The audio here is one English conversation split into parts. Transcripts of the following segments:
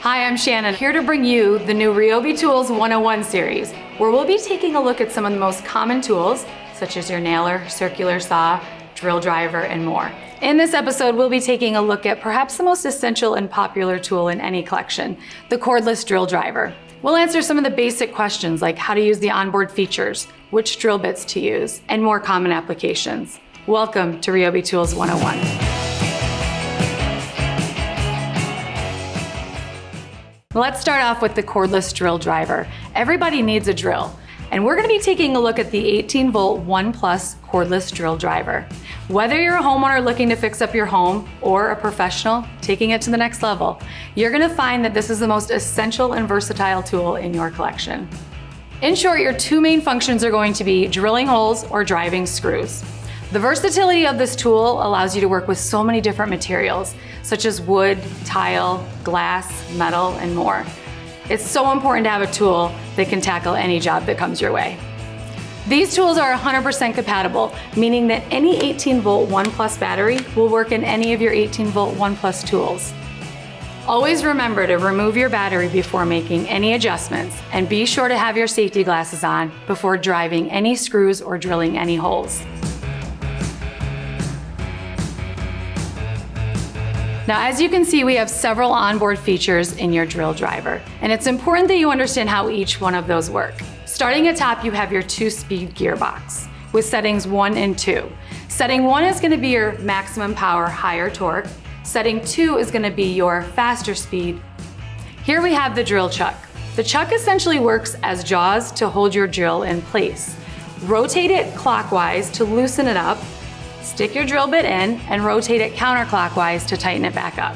Hi, I'm Shannon, here to bring you the new Ryobi Tools 101 series, where we'll be taking a look at some of the most common tools, such as your nailer, circular saw, drill driver, and more. In this episode, we'll be taking a look at perhaps the most essential and popular tool in any collection, the cordless drill driver. We'll answer some of the basic questions like how to use the onboard features, which drill bits to use, and more common applications. Welcome to Ryobi Tools 101. Let's start off with the cordless drill driver. Everybody needs a drill, and we're going to be taking a look at the 18-volt 1 Plus cordless drill driver. Whether you're a homeowner looking to fix up your home or a professional taking it to the next level, you're going to find that this is the most essential and versatile tool in your collection. In short, your two main functions are going to be drilling holes or driving screws. The versatility of this tool allows you to work with so many different materials, such as wood, tile, glass, metal, and more. It's so important to have a tool that can tackle any job that comes your way. These tools are 100% compatible, meaning that any 18-volt 1 Plus battery will work in any of your 18-volt 1 Plus tools. Always remember to remove your battery before making any adjustments, and be sure to have your safety glasses on before driving any screws or drilling any holes. Now, as you can see, we have several onboard features in your drill driver, and it's important that you understand how each one of those work. Starting at top, you have your 2-speed gearbox with settings 1 and 2. Setting 1 is going to be your maximum power, higher torque. Setting 2 is going to be your faster speed. Here we have the drill chuck. The chuck essentially works as jaws to hold your drill in place. Rotate it clockwise to loosen it up. Stick your drill bit in and rotate it counterclockwise to tighten it back up.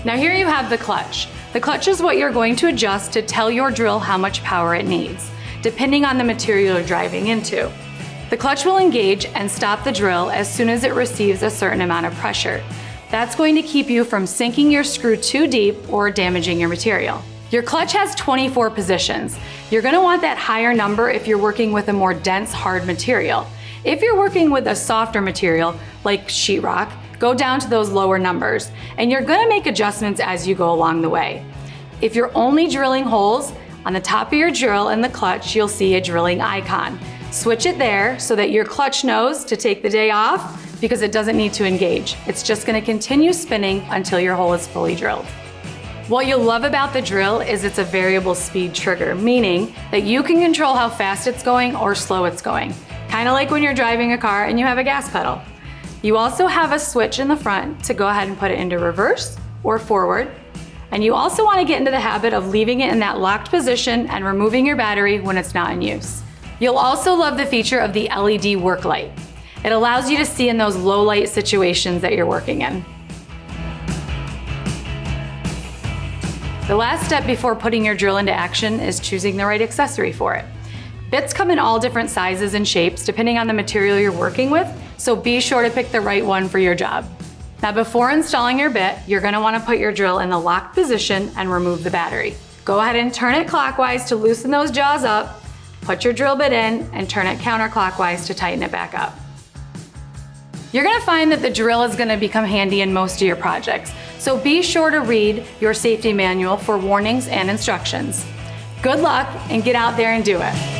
Now here you have the clutch. The clutch is what you're going to adjust to tell your drill how much power it needs, depending on the material you're driving into. The clutch will engage and stop the drill as soon as it receives a certain amount of pressure. That's going to keep you from sinking your screw too deep or damaging your material. Your clutch has 24 positions. You're going to want that higher number if you're working with a more dense, hard material. If you're working with a softer material, like sheetrock, go down to those lower numbers, and you're gonna make adjustments as you go along the way. If you're only drilling holes, on the top of your drill and the clutch, you'll see a drilling icon. Switch it there so that your clutch knows to take the day off because it doesn't need to engage. It's just gonna continue spinning until your hole is fully drilled. What you'll love about the drill is it's a variable speed trigger, meaning that you can control how fast it's going or slow it's going. Kind of like when you're driving a car and you have a gas pedal. You also have a switch in the front to go ahead and put it into reverse or forward. And you also want to get into the habit of leaving it in that locked position and removing your battery when it's not in use. You'll also love the feature of the LED work light. It allows you to see in those low light situations that you're working in. The last step before putting your drill into action is choosing the right accessory for it. Bits come in all different sizes and shapes depending on the material you're working with, so be sure to pick the right one for your job. Now before installing your bit, you're going to want to put your drill in the locked position and remove the battery. Go ahead and turn it clockwise to loosen those jaws up, put your drill bit in, and turn it counterclockwise to tighten it back up. You're going to find that the drill is going to become handy in most of your projects, so be sure to read your safety manual for warnings and instructions. Good luck, and get out there and do it.